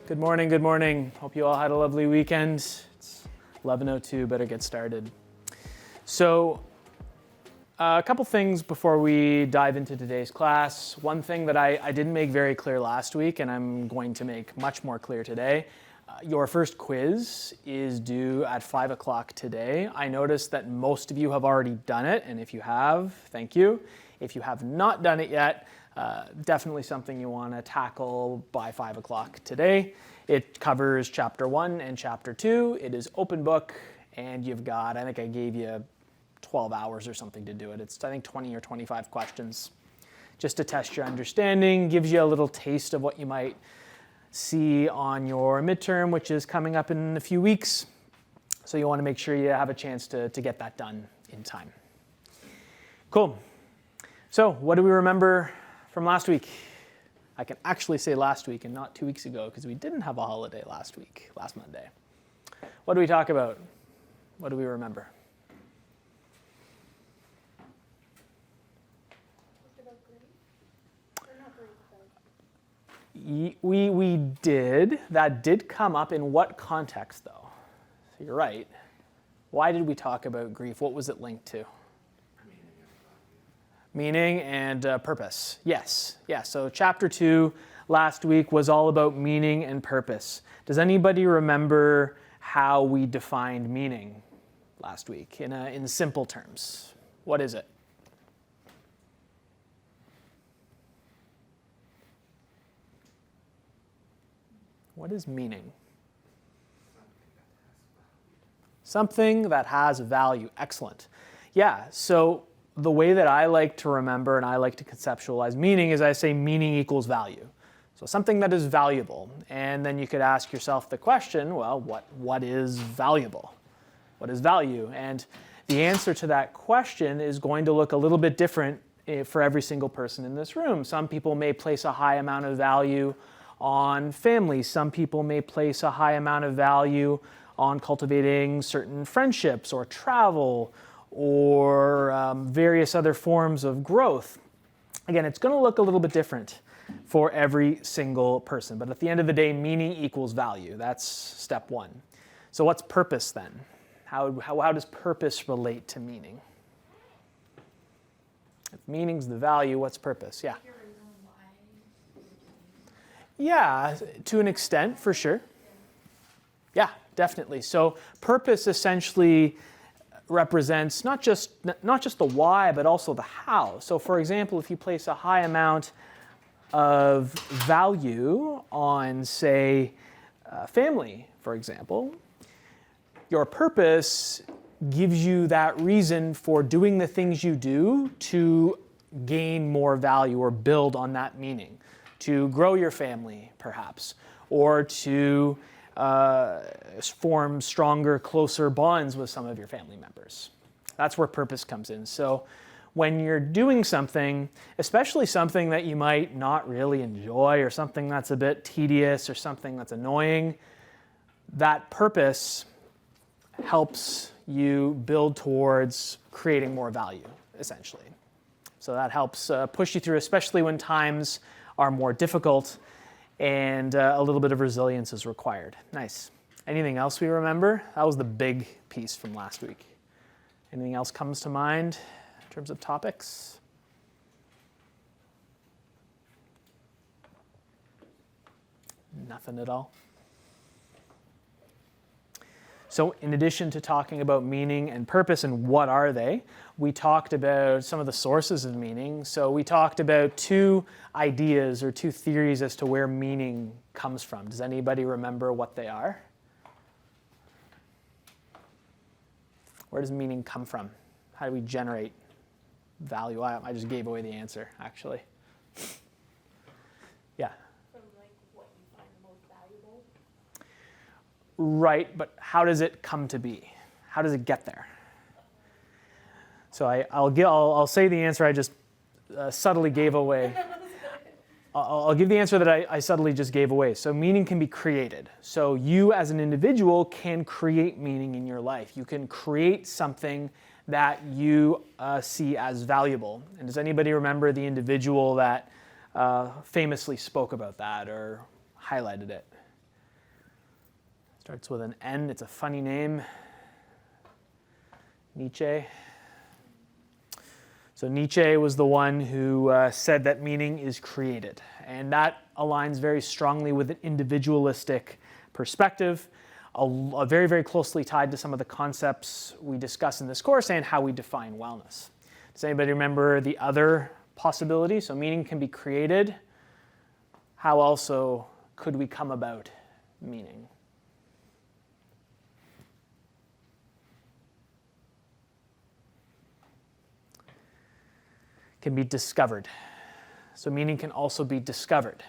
Good morning, good morning. Hope you all had a lovely weekend. It's 11:02, better get started. So, a couple things before we dive into today's class. One thing that I didn't make very clear last week, and I'm going to make much more clear today. Your first quiz is due at 5 o'clock today. I noticed that most of you have already done it, and if you have, thank you. If you have not done it yet, definitely something you want to tackle by 5 o'clock today. It covers chapter 1 and chapter 2. It is open book, and you've got, I think I gave you 12 hours or something to do it. It's, I think, 20 or 25 questions just to test your understanding, gives you a little taste of what you might see on your midterm, which is coming up in a few weeks. So you want to make sure you have a chance to get that done in time. Cool. So what do we remember from last week? I can actually say last week and not 2 weeks ago because we didn't have a holiday last week, last Monday. What do we talk about? What do we remember? We did. That did come up. In what context, though? So you're right. Why did we talk about grief? What was it linked to? Meaning and purpose. Yes. Yeah. So chapter 2 last week was all about meaning and purpose. Does anybody remember how we defined meaning last week in simple terms? What is it? What is meaning? Something that has value. Excellent. Yeah, so the way that I like to remember and I like to conceptualize meaning is I say meaning equals value. So something that is valuable. And then you could ask yourself the question, well, what is valuable? What is value? And the answer to that question is going to look a little bit different for every single person in this room. Some people may place a high amount of value on family. Some people may place a high amount of value on cultivating certain friendships or travel or various other forms of growth. Again, it's going to look a little bit different for every single person. But at the end of the day, meaning equals value. That's step one. So what's purpose then? How does purpose relate to meaning? If meaning's the value, what's purpose? Yeah. Yeah, to an extent, for sure. Yeah, definitely. So purpose essentially represents not just the why, but also the how. So for example, if you place a high amount of value on, say, family, for example, your purpose gives you that reason for doing the things you do to gain more value or build on that meaning, to grow your family, perhaps, or to form stronger, closer bonds with some of your family members. That's where purpose comes in. So when you're doing something, especially something that you might not really enjoy or something that's a bit tedious or something that's annoying, that purpose helps you build towards creating more value, essentially. So that helps push you through, especially when times are more difficult and a little bit of resilience is required. Nice. Anything else we remember? That was the big piece from last week. Anything else comes to mind in terms of topics? Nothing at all? So in addition to talking about meaning and purpose and what are they, we talked about some of the sources of meaning. So we talked about two ideas or two theories as to where meaning comes from. Does anybody remember what they are? Where does meaning come from? How do we generate value? I just gave away the answer, actually. Yeah. From like what you find most valuable. Right, but how does it come to be? How does it get there? So I'll say the answer I just subtly gave away. I'll give the answer that I subtly just gave away. So meaning can be created. So you as an individual can create meaning in your life. You can create something that you see as valuable. And does anybody remember the individual that famously spoke about that or highlighted it? Starts with an N. It's a funny name. Nietzsche. So Nietzsche was the one who said that meaning is created. And that aligns very strongly with an individualistic perspective, very, very closely tied to some of the concepts we discuss in this course and how we define wellness. Does anybody remember the other possibility? So meaning can be created. How also could we come about meaning? Can be discovered. So meaning can also be discovered.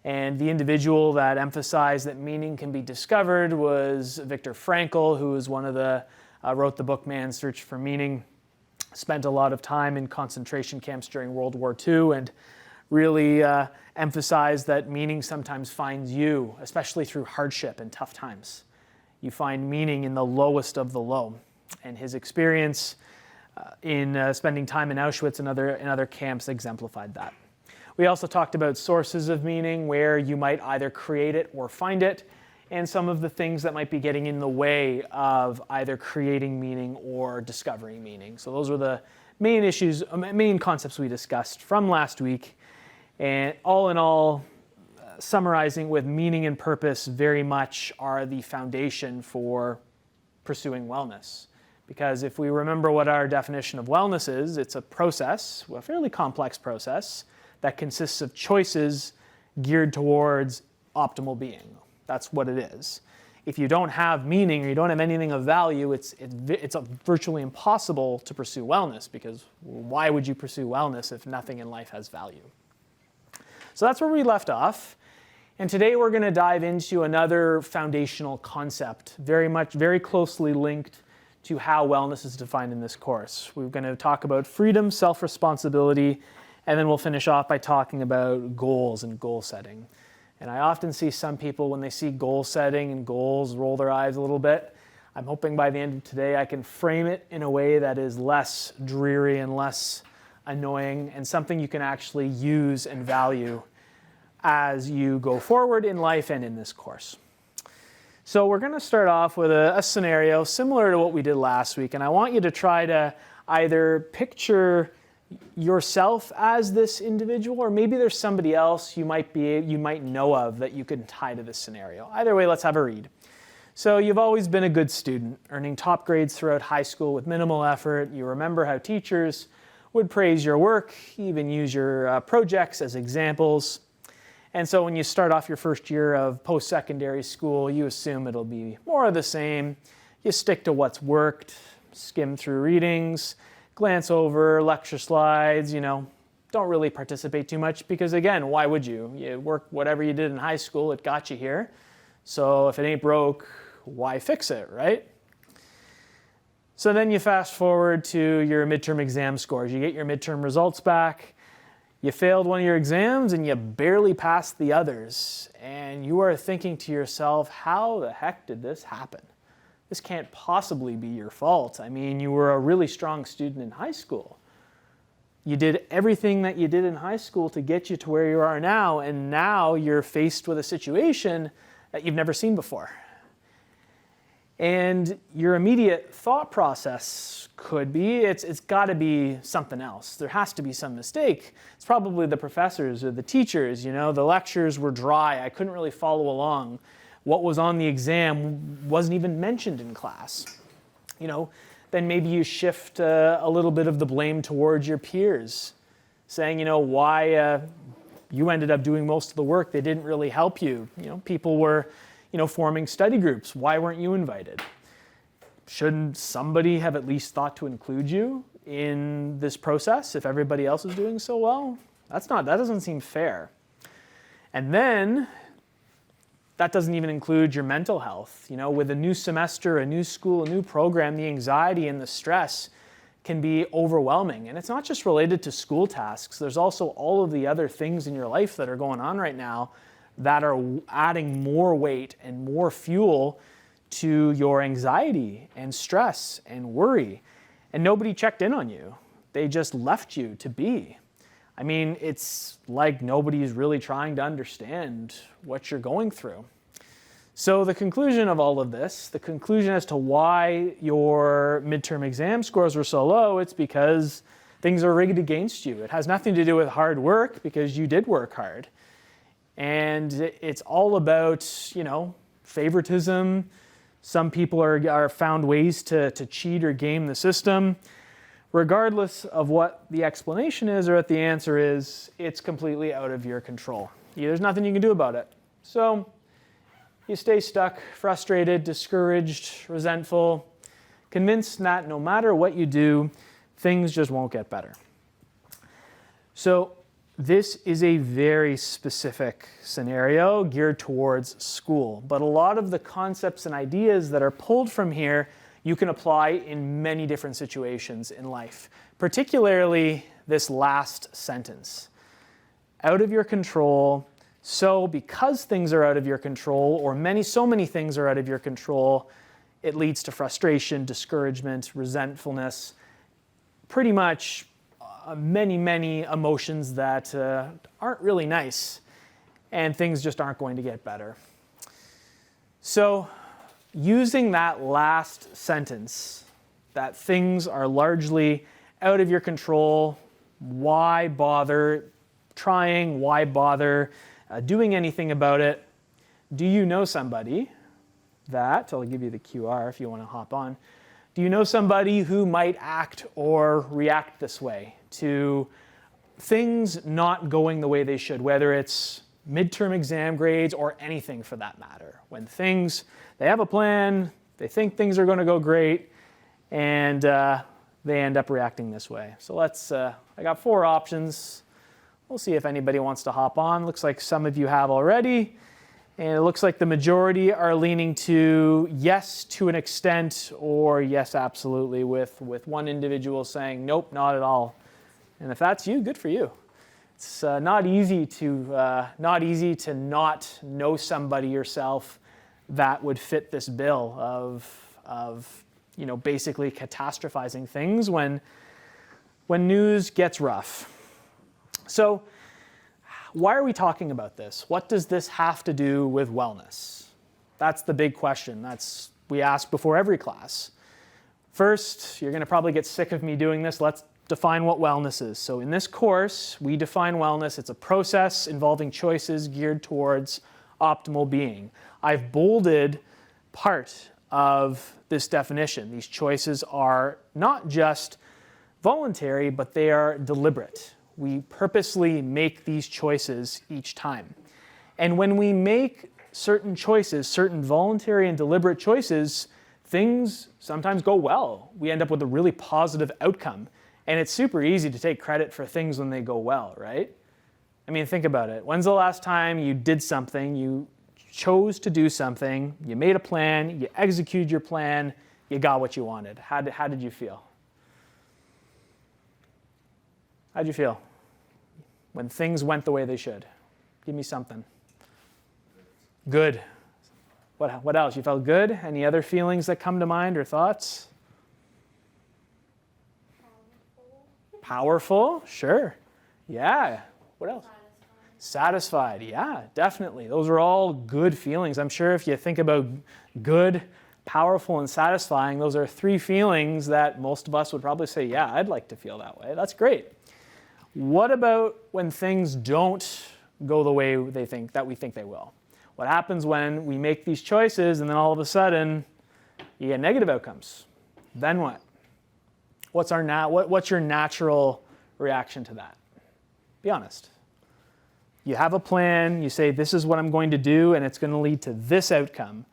And the individual that emphasized that meaning can be discovered was Viktor Frankl, who was one of the, wrote the book Man's Search for Meaning, spent a lot of time in concentration camps during World War II, and really emphasized that meaning sometimes finds you, especially through hardship and tough times. You find meaning in the lowest of the low. And his experience in spending time in Auschwitz and other camps exemplified that. We also talked about sources of meaning, where you might either create it or find it, and some of the things that might be getting in the way of either creating meaning or discovering meaning. So those were the main issues, main concepts we discussed from last week. And all in all, summarizing with meaning and purpose very much are the foundation for pursuing wellness. Because if we remember what our definition of wellness is, it's a process, a fairly complex process, that consists of choices geared towards optimal being. That's what it is. If you don't have meaning or you don't have anything of value, it's virtually impossible to pursue wellness, because why would you pursue wellness if nothing in life has value? So that's where we left off. And today we're going to dive into another foundational concept, very closely linked to how wellness is defined in this course. We're going to talk about freedom, self-responsibility, and then we'll finish off by talking about goals and goal setting. And I often see some people, when they see goal setting and goals, roll their eyes a little bit. I'm hoping by the end of today I can frame it in a way that is less dreary and less annoying, and something you can actually use and value as you go forward in life and in this course. So we're going to start off with a scenario similar to what we did last week, and I want you to try to either picture yourself as this individual, or maybe there's somebody else you might know of that you can tie to this scenario. Either way, let's have a read. So you've always been a good student, earning top grades throughout high school with minimal effort. You remember how teachers would praise your work, even use your projects as examples. And so when you start off your first year of post-secondary school, you assume it'll be more of the same. You stick to what's worked, skim through readings, glance over lecture slides, don't really participate too much, because again, why would you? You work whatever you did in high school, it got you here. So if it ain't broke, why fix it, right? So then you fast forward to your midterm exam scores. You get your midterm results back. You failed one of your exams and you barely passed the others. And you are thinking to yourself, how the heck did this happen? This can't possibly be your fault. I mean, you were a really strong student in high school. You did everything that you did in high school to get you to where you are now, and now you're faced with a situation that you've never seen before. And your immediate thought process could be, it's got to be something else. There has to be some mistake. It's probably the professors or the teachers. The lectures were dry. I couldn't really follow along. What was on the exam wasn't even mentioned in class. Then maybe you shift a little bit of the blame towards your peers, saying, why you ended up doing most of the work. They didn't really help you. People were forming study groups. Why weren't you invited? Shouldn't somebody have at least thought to include you in this process if everybody else is doing so well? That doesn't seem fair. And then that doesn't even include your mental health. With a new semester, a new school, a new program, the anxiety and the stress can be overwhelming. And it's not just related to school tasks. There's also all of the other things in your life that are going on right now that are adding more weight and more fuel to your anxiety and stress and worry. And nobody checked in on you. They just left you to be. I mean, it's like nobody's really trying to understand what you're going through. So the conclusion of all of this, the conclusion as to why your midterm exam scores were so low, it's because things are rigged against you. It has nothing to do with hard work because you did work hard. And it's all about, favoritism. Some people are found ways to cheat or game the system. Regardless of what the explanation is or what the answer is, it's completely out of your control. There's nothing you can do about it. So you stay stuck, frustrated, discouraged, resentful, convinced that no matter what you do, things just won't get better. So this is a very specific scenario geared towards school, but a lot of the concepts and ideas that are pulled from here you can apply in many different situations in life, particularly this last sentence. Out of your control, so because things are out of your control, or so many things are out of your control, it leads to frustration, discouragement, resentfulness, pretty much many emotions that aren't really nice, and things just aren't going to get better. So using that last sentence, that things are largely out of your control, why bother trying, why bother doing anything about it? Do you know somebody that, I'll give you the QR if you want to hop on, do you know somebody who might act or react this way to things not going the way they should, whether it's midterm exam grades or anything for that matter? When they have a plan, they think things are going to go great, and they end up reacting this way. So I got 4 options. We'll see if anybody wants to hop on. Looks like some of you have already. And it looks like the majority are leaning to yes to an extent or yes absolutely, with one individual saying nope, not at all. And if that's you, good for you. It's not easy to not know somebody yourself that would fit this bill of basically catastrophizing things when news gets rough. So why are we talking about this? What does this have to do with wellness? That's the big question. We ask before every class. First, you're going to probably get sick of me doing this. Let's define what wellness is. So in this course, we define wellness. It's a process involving choices geared towards optimal being. I've bolded part of this definition. These choices are not just voluntary, but they are deliberate. We purposely make these choices each time. And when we make certain choices, certain voluntary and deliberate choices, things sometimes go well. We end up with a really positive outcome. And it's super easy to take credit for things when they go well, right? I mean, think about it. When's the last time you did something, you chose to do something, you made a plan, you executed your plan, you got what you wanted? How did you feel? How'd you feel when things went the way they should? Give me something. Good. What else? You felt good? Any other feelings that come to mind or thoughts? Powerful? Sure. Yeah. What else? Satisfied. Yeah, definitely. Those are all good feelings. I'm sure if you think about good, powerful, and satisfying, those are 3 feelings that most of us would probably say, yeah, I'd like to feel that way. That's great. What about when things don't go the way we think they will? What happens when we make these choices and then all of a sudden you get negative outcomes? Then what? What's your natural reaction to that? Be honest. You have a plan, you say this is what I'm going to do and it's going to lead to this outcome.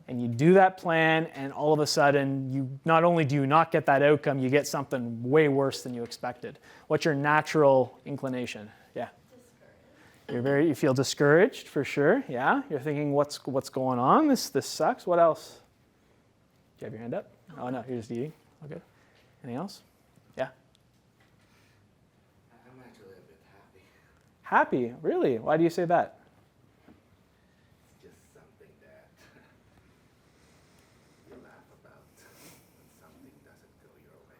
And you do that plan and all of a sudden not only do you not get that outcome, you get something way worse than you expected. What's your natural inclination? Yeah. You feel discouraged for sure. Yeah. You're thinking what's going on? This sucks. What else? Do you have your hand up? Oh no, you're just eating. Okay. Anything else? Yeah. I'm actually a bit happy. Happy? Really? Why do you say that? It's just something that you laugh about when something doesn't go your way.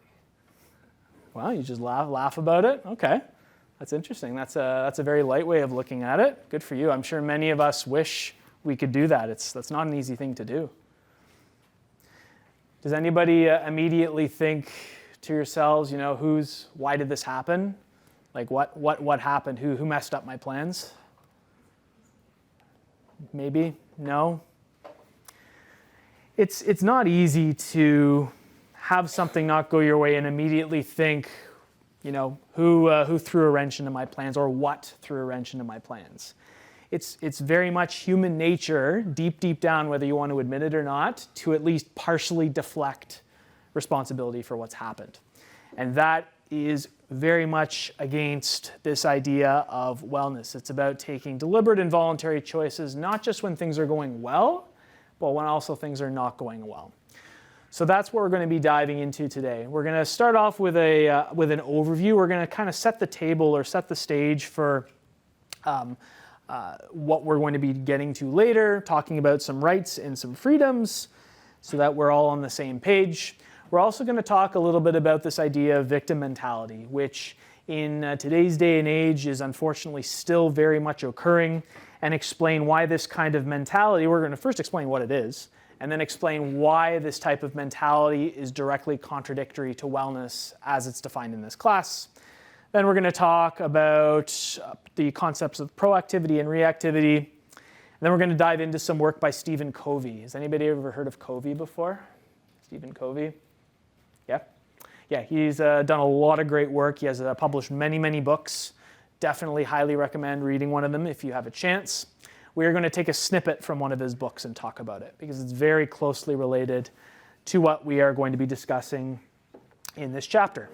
Well, you just laugh about it? Okay. That's interesting. That's a very light way of looking at it. Good for you. I'm sure many of us wish we could do that. That's not an easy thing to do. Does anybody immediately think to yourselves, why did this happen? Like what happened? Who messed up my plans? Maybe? No? It's not easy to have something not go your way and immediately think, who threw a wrench into my plans or what threw a wrench into my plans. It's very much human nature, deep down, whether you want to admit it or not, to at least partially deflect responsibility for what's happened. And that is very much against this idea of wellness. It's about taking deliberate and voluntary choices, not just when things are going well, but when also things are not going well. So that's what we're going to be diving into today. We're going to start off with an overview. We're going to kind of set the table or set the stage for what we're going to be getting to later, talking about some rights and some freedoms so that we're all on the same page. We're also going to talk a little bit about this idea of victim mentality, which in today's day and age is unfortunately still very much occurring, and explain why this kind of mentality, we're going to first explain what it is, and then explain why this type of mentality is directly contradictory to wellness as it's defined in this class. Then we're going to talk about the concepts of proactivity and reactivity. And then we're going to dive into some work by Stephen Covey. Has anybody ever heard of Covey before? Stephen Covey? Yeah? Yeah, he's done a lot of great work. He has published many books. Definitely highly recommend reading one of them if you have a chance. We are going to take a snippet from one of his books and talk about it because it's very closely related to what we are going to be discussing in this chapter.